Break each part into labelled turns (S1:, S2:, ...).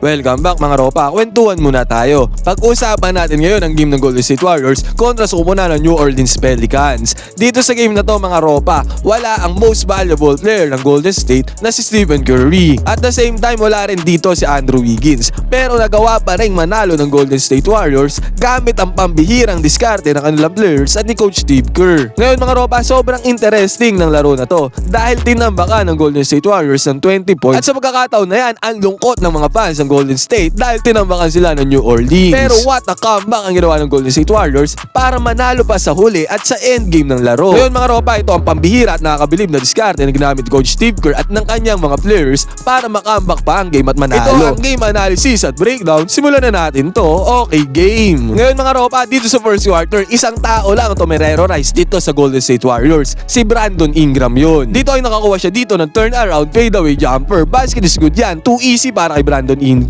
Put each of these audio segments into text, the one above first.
S1: Welcome back mga ropa, kwentuhan muna tayo. Pag-usapan natin ngayon ang game ng Golden State Warriors kontra sa kupunan ng New Orleans Pelicans. Dito sa game na to mga ropa, wala ang most valuable player ng Golden State na si Stephen Curry. At the same time, wala rin dito si Andrew Wiggins. Pero nagawa pa rin manalo ng Golden State Warriors gamit ang pambihirang diskarte ng kanilang players at ni Coach Steve Kerr. Ngayon mga ropa, sobrang interesting ng laro na to dahil tinambakan ng Golden State Warriors ng 20 points. At sa pagkakataon na yan, ang lungkot ng mga fans ng Golden State dahil tinambakan sila ng New Orleans. Pero what a comeback ang ginawa ng Golden State Warriors para manalo pa sa huli at sa endgame ng laro. Ngayon mga ropa, ito ang pambihira at nakakabilib na diskarte na ginamit ni Coach Steve Kerr at ng kanyang mga players para makambak pa ang game at manalo. Ito ang game analysis at breakdown. Simulan na natin to. Okay, game. Ngayon mga ropa, dito sa first quarter, isang tao lang ang tumererorize dito sa Golden State Warriors. Si Brandon Ingram yun. Dito ay nakakuha siya dito ng turnaround fadeaway jumper. Basket is good yan. Too easy para kay Brandon Ingram.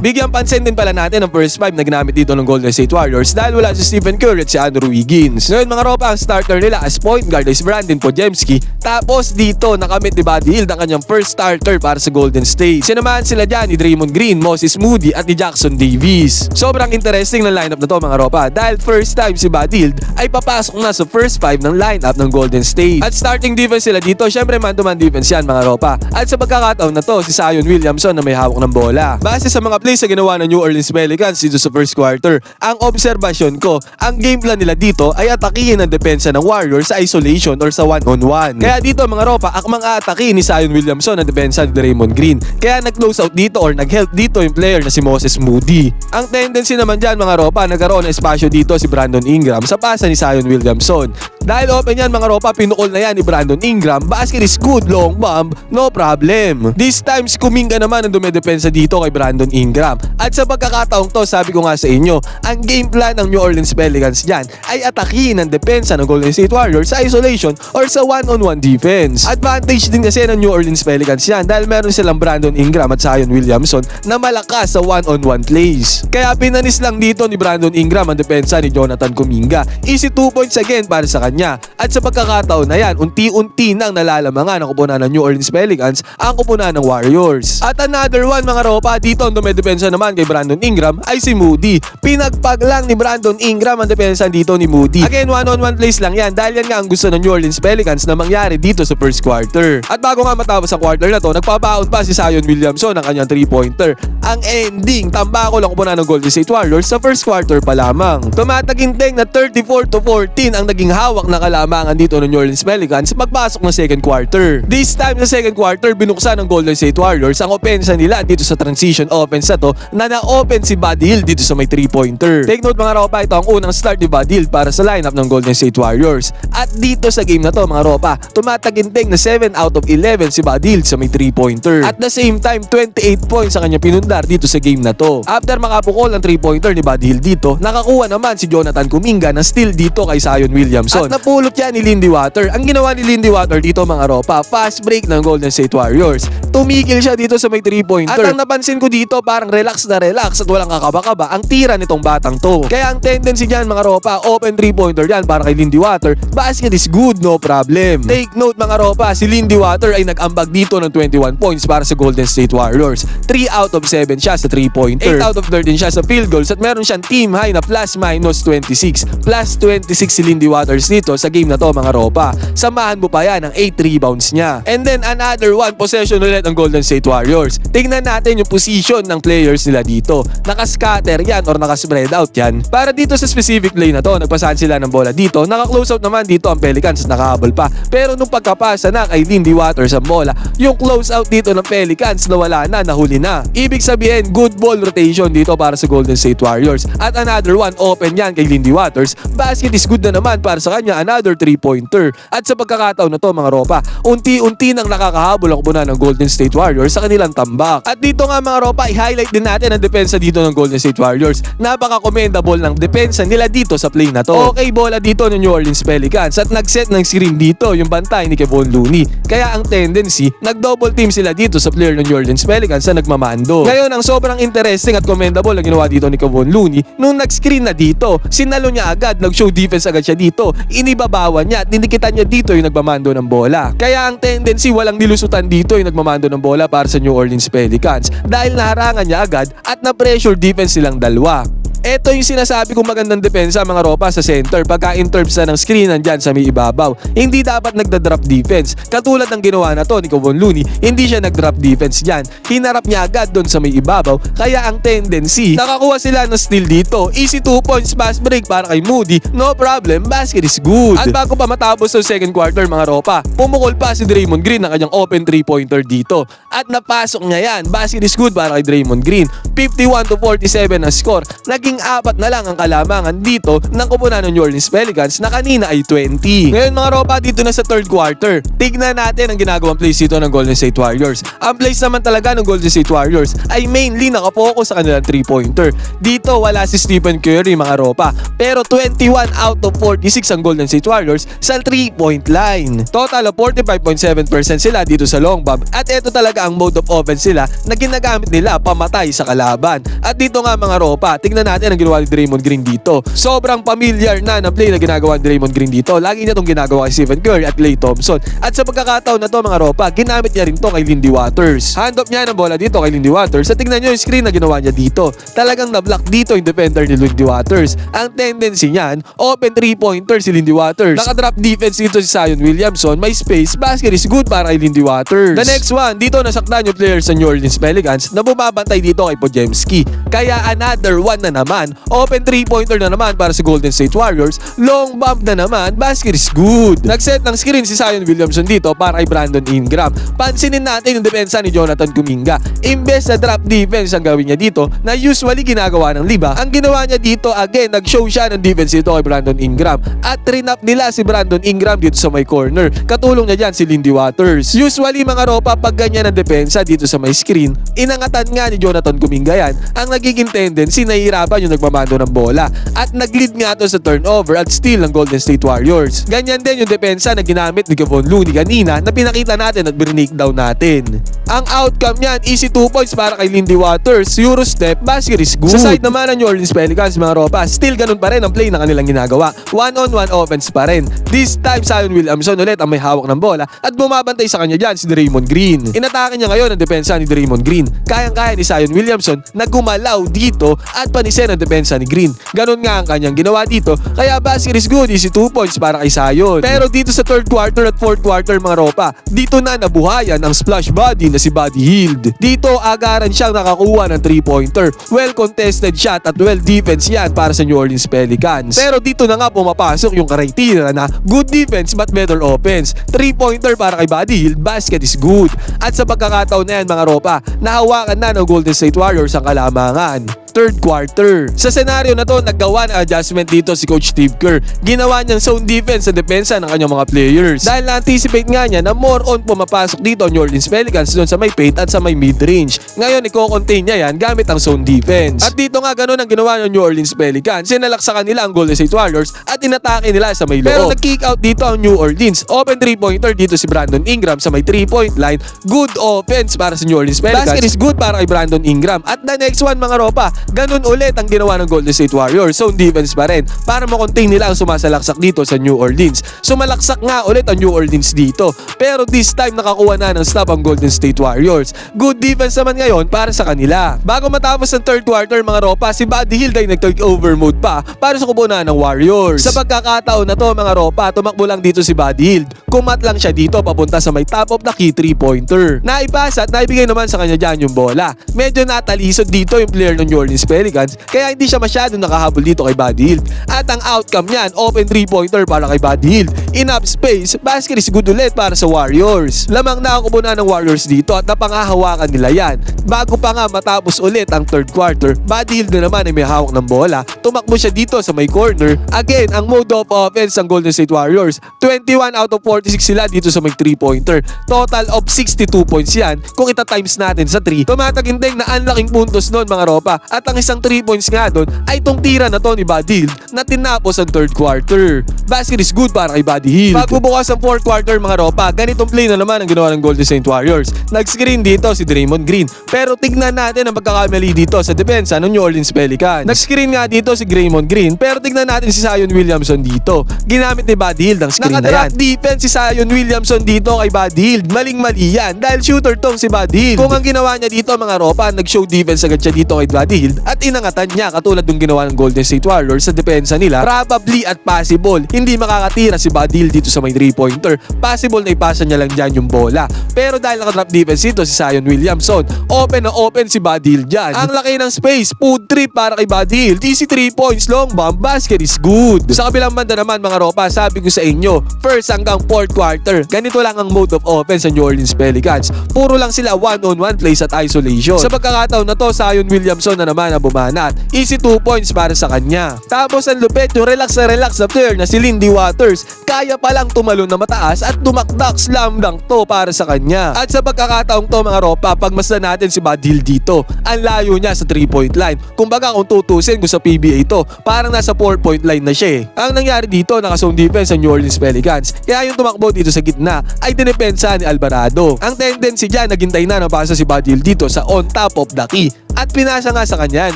S1: Bigyan pansin din pala natin ang first five na ginamit dito ng Golden State Warriors dahil wala si Stephen Curry at si Andrew Wiggins. Ngayon mga ropa, ang starter nila as point guard is Brandon Podziemski. Tapos dito nakamit ni Buddy Hield ang kanyang first starter para sa Golden State. Sinamahan sila dyan ni Draymond Green, Moses Moody at ni Jackson Davis. Sobrang interesting ng lineup na to mga ropa dahil first time si Buddy Hield ay papasok na sa first five ng lineup ng Golden State. At starting defense sila dito, syempre man-to-man defense yan mga ropa. At sa pagkakataon na to, si Zion Williamson na may hawak ng bola. Base sa mga plays na ginawa ng New Orleans Pelicans dito sa first quarter, ang obserbasyon ko, ang game plan nila dito ay atakihin ang depensa ng Warriors sa isolation or sa one-on-one. Kaya dito mga ropa, akmang aatake ni Zion Williamson ang depensa ni Draymond Green. Kaya nag-close out dito or nag-help dito yung player na si Moses Moody. Ang tendency naman dyan mga ropa, nagkaroon ng espasyo dito si Brandon Ingram sa pasa ni Zion Williamson. Dahil open yan mga ropa, pinukol na yan ni Brandon Ingram. Basket is good, long bomb, no problem. This time si Kuminga naman ang dumedepensa dito kay Brandon Ingram. At sa pagkakataong to, sabi ko nga sa inyo, ang game plan ng New Orleans Pelicans dyan ay atakihin ang depensa ng Golden State Warriors sa isolation or sa one-on-one defense. Advantage din kasi ng New Orleans Pelicans yan dahil meron silang Brandon Ingram at Zion Williamson na malakas sa one-on-one plays. Kaya pinanis lang dito ni Brandon Ingram ang depensa ni Jonathan Kuminga. Easy 2 points again para sa kanya. At sa pagkakataon na yan, unti-unti nang nalalamangan ang kupunan ng New Orleans Pelicans ang kupunan ng Warriors. At another one mga ropa, dito ang dumedepensa naman kay Brandon Ingram ay si Moody. Pinagpag lang ni Brandon Ingram ang depensa dito ni Moody. Again, one-on-one plays lang yan dahil yan nga ang gusto ng New Orleans Pelicans na mangyari dito sa first quarter. At bago nga matapos ang quarter na to, nagpapaon pa si Zion Williamson ng kanyang 3-pointer. Ang ending, tambako lang kupunan ng Golden State Warriors sa first quarter pa lamang. Tumataginting na 34-14 ang naging hawak na kalamangan dito ng New Orleans Pelicans pagpasok ng second quarter. This time sa second quarter, binuksan ng Golden State Warriors ang opensa nila dito sa transition offense na to na na-open si Buddy Hield dito sa may 3-pointer. Take note mga ropa, ito ang unang start ni Buddy Hield para sa lineup ng Golden State Warriors. At dito sa game na to mga ropa, tumataginting na 7 out of 11 si Buddy Hield sa may 3-pointer. At the same time, 28 points ang kanyang pinundar dito sa game na to. After makapukol ng 3-pointer ni Buddy Hield dito, nakakuha naman si Jonathan Kuminga na steal dito kay Zion Williamson. At napulot yan ni Lindy Water. Ang ginawa ni Lindy Water dito mga ropa, fast break ng Golden State Warriors. Tumigil siya dito sa may 3-pointer. At ang napansin ko dito, parang relax na relax at walang kakaba-kaba ang tira nitong batang to. Kaya ang tendency dyan mga ropa, open 3-pointer yan para kay Lindy Water. Basket is good, no problem. Take note mga ropa, si Lindy Water ay nag-ambag dito ng 21 points para sa Golden State Warriors. 3 out of 7 siya sa 3-pointer. 8 out of 13 siya sa field goals at meron siyang team high na plus-minus 26. Plus 26 si Lindy Waters dito sa game na to mga ropa. Samahan mo pa yan ang 8 rebounds niya. And then another one, possession ulit ang Golden State Warriors. Tingnan natin yung position ng players nila dito. Nakascatter yan or nakaspread out yan. Para dito sa specific play na to, nagpasahan sila ng bola dito. Naka-close out naman dito ang Pelicans at nakahabol pa. Pero nung pagkapasa na kay Lindy Waters ang bola, yung close out dito ng Pelicans nawala na, nahuli na. Ibig sabihin, good ball rotation dito para sa Golden State Warriors. At another one, open yan kay Lindy Waters. Basket is good na naman para sa kanya, another 3-pointer. At sa pagkakataon na to mga ropa, unti-unti nang nakakahabol ang kupunan ng Golden State Warriors sa kanilang tambak. At dito nga mga ropa, i-highlight din natin ang depensa dito ng Golden State Warriors. Napaka-commendable ng depensa nila dito sa play na to. Okay bola dito ng New Orleans Pelicans at nag-set ng screen dito yung bantay ni Kevon Looney. Kaya ang tendency, nag-double team sila dito sa player ng New Orleans Pelicans na nagmamando. Ngayon, ang sobrang interesting at commendable na ginawa dito ni Kevon Looney, nung nag-screen na dito, sinalo niya agad, nag-show defense agad siya dito, inibabawan niya at dinikitan niya dito yung nagmamando ng bola. Kaya ang tendency, walang nilusutan dito yung nagmamando ng bola para sa New Orleans Pelicans dahil dahil naharangan niya agad at na-pressure defense silang dalawa. Ito yung sinasabi kong magandang depensa mga ropa sa center pagka in terms na ng screen nandyan sa may ibabaw. Hindi dapat nagda-drop defense. Katulad ng ginawa na to ni Kevon Looney, hindi siya nag-drop defense dyan. Hinarap niya agad doon sa may ibabaw, kaya ang tendency, nakakuha sila ng steal dito. Easy 2 points pass break para kay Moody, no problem, basket is good. At bago pa matapos sa second quarter mga ropa, pumukol pa si Draymond Green ng kanyang open 3-pointer dito. At napasok niya yan, basket is good para kay Draymond Green. 51-47 ang score. Naging 4 na lang ang kalamangan dito ng kupunan ng New Orleans Pelicans na kanina ay 20. Ngayon mga ropa, dito na sa third quarter. Tignan natin ang ginagawang plays dito ng Golden State Warriors. Ang plays naman talaga ng Golden State Warriors ay mainly nakapokus sa kanilang 3-pointer. Dito wala si Stephen Curry mga ropa, pero 21 out of 46 ang Golden State Warriors sa 3-point line. Total of 45.7% sila dito sa long bomb, at ito talaga ang mode of offense sila na ginagamit nila pamatay sa kalaban. At dito nga mga ropa, tignan natin ang ginawa ni Draymond Green dito. Sobrang familiar na ng play na ginagawa ni Draymond Green dito. Lagi niya itong ginagawa kay Stephen Curry at Klay Thompson. At sa pagkakataon na to mga ropa, ginamit niya rin to kay Lindy Waters. Hand off niya ng bola dito kay Lindy Waters. At tignan nyo yung screen na ginawa niya dito. Talagang na-block dito yung defender ni Lindy Waters. Ang tendency niyan, open 3-pointer si Lindy Waters. Nakadrop defense dito si Zion Williamson. May space, basket is good para kay Lindy Waters. The next one, dito nasaktan yung players sa New Orleans Pelicans na bumabantay dito kay Podziemski. Kaya another one na naman, open 3-pointer na naman para sa Golden State Warriors. Long bomb na naman, basket is good. Nagset ng screen si Zion Williamson dito para kay Brandon Ingram. Pansinin natin yung depensa ni Jonathan Kuminga. Imbes na drop defense ang gawin niya dito na usually ginagawa ng Liba, ang ginawa niya dito again, nag-show siya ng defense dito kay Brandon Ingram. At trinap nila si Brandon Ingram dito sa may corner. Katulong niya dyan si Lindy Waters. Usually mga ropa, pag ganyan ang depensa dito sa may screen, inangatan nga ni Jonathan Kuminga yan. Ang nagiging tendency, nahihirapan yung nagmamando ng bola. At nag-lead nga to sa turnover at steal ng Golden State Warriors. Ganyan din yung depensa na ginamit ni Kevon Looney kanina na pinakita natin at breakdown natin. Ang outcome niyan, easy 2 points para kay Lindy Waters, Euro step, basket is good. Sa side naman ng New Orleans Pelicans mga ropa, still ganun pa rin ang play na kanilang ginagawa. One-on-one offense pa rin. This time, Zion Williamson ulit ang may hawak ng bola at bumabantay sa kanya dyan si Draymond Green. Inatake niya ngayon ang depensa ni Draymond Green. Kayang-kaya ni Zion Williamson na gumalaw dito at panisen ang depensa ni Green. Ganun nga ang kanyang ginawa dito, kaya basket is good, easy 2 points para kay Zion. Pero dito sa third quarter at fourth quarter mga ropa, dito na nabuhayan ang splash body na si Buddy Hield. Dito agaran siyang nakakuha ng 3-pointer. Well contested shot at well defense yan para sa New Orleans Pelicans. Pero dito na nga pumapasok yung criteria na good defense but better offense. 3-pointer para kay Buddy Hield, basket is good. At sa pagkakataon na yan mga ropa, nahawakan na ng Golden State Warriors ang kalamangan. Third quarter. Sa senaryo na to, naggawa ng adjustment dito si Coach Steve Kerr. Ginawa niyang zone defense sa depensa ng kanyang mga players. Dahil na-anticipate nga niya na more on pumapasok dito ang New Orleans Pelicans doon sa may paint at sa may mid-range. Ngayon, i-contain niya yan gamit ang zone defense. At dito nga ganun ang ginawa ng New Orleans Pelicans. Sinalak sa kanila ang Golden State Warriors at inatake nila sa may loob. Pero nag-kick out dito ang New Orleans. Open 3-pointer dito si Brandon Ingram sa may 3-point line. Good offense para sa New Orleans Pelicans. Basket is good para kay Brandon Ingram. At the next one mga ropa, ganun ulit ang ginawa ng Golden State Warriors. Zone defense pa rin para makontain nila ang sumasalaksak dito sa New Orleans. Sumalaksak nga ulit ang New Orleans dito. Pero this time nakakuha na ng stop ang Golden State Warriors. Good defense naman ngayon para sa kanila. Bago matapos ang third quarter mga ropa, si Buddy Hield ay nag-take over mode pa para sa kupunan ng Warriors. Sa pagkakataon na to mga ropa, tumakbo lang dito si Buddy Hield. Kumat lang siya dito papunta sa may top of the key 3-pointer. Naipasa at naibigay naman sa kanya dyan yung bola. Medyo natalisod dito yung player ng New Orleans Pelicans, kaya hindi siya masyadong nakahabol dito kay Buddy Hield. At ang outcome niyan, open 3-pointer para kay Buddy Hield. Enough space, basket is good ulit para sa Warriors. Lamang na ang kupunan ng Warriors dito at napangahawakan nila yan. Bago pa nga matapos ulit ang third quarter, Buddy Hield na naman ay may hawak ng bola. Tumakbo siya dito sa may corner. Again, ang mode of offense ng Golden State Warriors. 21 out of 46 sila dito sa may 3-pointer. Total of 62 points yan. Kung ita-times natin sa 3, tumataginting na ang laking puntos noon mga ropa. At At ang isang 3 points nga doon ay tong tira na to ni Buddy Hield na tinapos ang third quarter. Basket is good para kay Buddy Hield. Pagbubukas ang fourth quarter mga ropa, ganitong play na naman ang ginawa ng Golden State Warriors. Nag-screen dito si Draymond Green. Pero tignan natin ang pagkakamali dito sa depensa ng New Orleans Pelicans. Nag-screen nga dito si Draymond Green, pero tignan natin si Zion Williamson dito. Ginamit ni Buddy Hield ang screen na yan. Defense si Zion Williamson dito kay Buddy Hield. Maling-mali yan dahil shooter tong si Buddy Hield. Kung ang ginawa niya dito mga ropa, nag-show defense agad siya dito kay Buddy Hield at inangatan niya katulad ng ginawa ng Golden State Warriors sa depensa nila. Probably at possible hindi makakatira si Buddy Hield dito sa may 3-pointer. Possible na ipasa niya lang dyan yung bola. Pero dahil naka-drop defense dito si Zion Williamson, open na open si Buddy Hield dyan. Ang laki ng space, food trip para kay Buddy Hield. Easy 3 points, long bomb, basket is good. Sa kabilang banda naman mga ropa, sabi ko sa inyo, first hanggang fourth quarter, ganito lang ang mode of offense sa New Orleans Pelicans. Puro lang sila one-on-one plays at isolation. Sa pagkakataon na to, Zion Williamson na naman ang bumanat. Easy 2 points para sa kanya. Tapos ang lupet, yung relax na player na si Lindy Waters, kaya palang tumalon na mataas at dumakdak, slam dunk to para sa kanya. At sa pagkakataong to mga ropa, pagmasdan natin si Buddy Hield dito, ang layo niya sa 3-point line. Kumbaga kung tutusin ko sa PBA to, parang nasa 4-point line na siya eh. Ang nangyari dito, naka-zone defense sa New Orleans Pelicans. Kaya yung tumakbo dito sa gitna ay dinepensa ni Alvarado. Ang tendency dyan, naghintay na ng pasa si Buddy Hield dito sa on top of the key. At pinasa nga sa kanya yan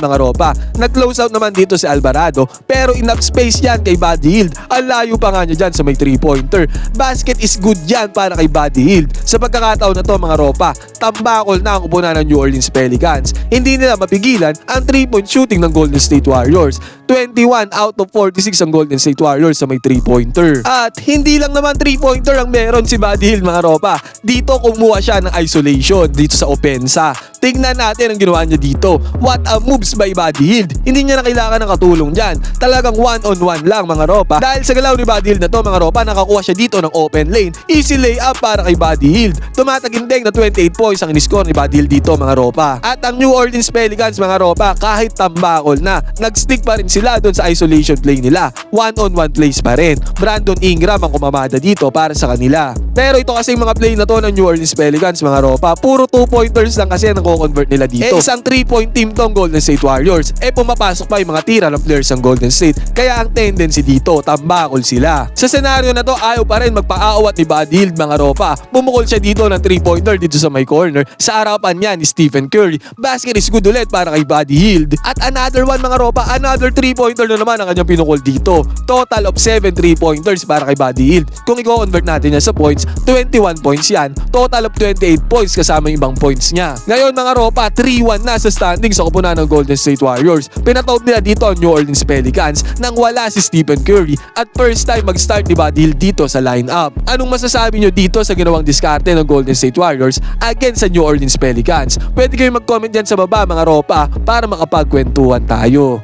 S1: mga ropa. Nag-close out naman dito si Alvarado, pero enough space yan kay Buddy Hield. Ang layo pa nga niya dyan sa may 3-pointer. Basket is good yan para kay Buddy Hield. Sa pagkakataon na to mga ropa, tambakol na ang kupunan ng New Orleans Pelicans. Hindi nila mapigilan ang 3-point shooting ng Golden State Warriors. 21 out of 46 ang Golden State Warriors sa may 3-pointer. At hindi lang naman 3-pointer ang meron si Buddy Hield mga ropa. Dito kumuha siya ng isolation dito sa opensa. Tignan natin ang ginawa niya dito. What a moves by Buddy Hield. Hindi niya na kailangan ng katulong dyan. Talagang one-on-one lang mga ropa. Dahil sa galaw ni Buddy Hield na to mga ropa, nakakuha siya dito ng open lane. Easy layup para kay Buddy Hield. Tumatagindeng na 28 points ang in-score ni Buddy Hield dito mga ropa. At ang New Orleans Pelicans mga ropa, kahit tambakol na, nag-stick pa rin sila doon sa isolation play nila. One-on-one plays pa rin. Brandon Ingram ang kumamada dito para sa kanila. Pero ito kasing mga play na to ng New Orleans Pelicans mga ropa, puro 2-pointers lang kasi ang convert nila dito. Isang 3-point team tong Golden State Warriors. Pumapasok pa yung mga tira ng players ng Golden State. Kaya ang tendency dito, tambakol sila. Sa senaryo na to, ayaw pa rin magpa-aawat ni Buddy Hield mga ropa. Bumukol siya dito ng 3-pointer dito sa my corner. Sa harapan niya ni Stephen Curry. Basket is good ulit para kay Buddy Hield. At another one mga ropa, another 3-pointer na naman ang kanyang pinukol dito. Total of 7 3-pointers para kay Buddy Hield. Kung i-convert natin yan sa points, 21 points yan. Total of 28 points kasama yung ibang points niya. Ngayon mga ropa, 3-1 na sa standing sa kupunan ng Golden State Warriors. Pinatawag nila dito ang New Orleans Pelicans nang wala si Stephen Curry at first time mag-start ni Buddy Hield dito sa lineup. Anong masasabi nyo dito sa ginawang diskarte ng Golden State Warriors against sa New Orleans Pelicans? Pwede kayo mag-comment dyan sa baba mga ropa para makapagkwentuhan tayo.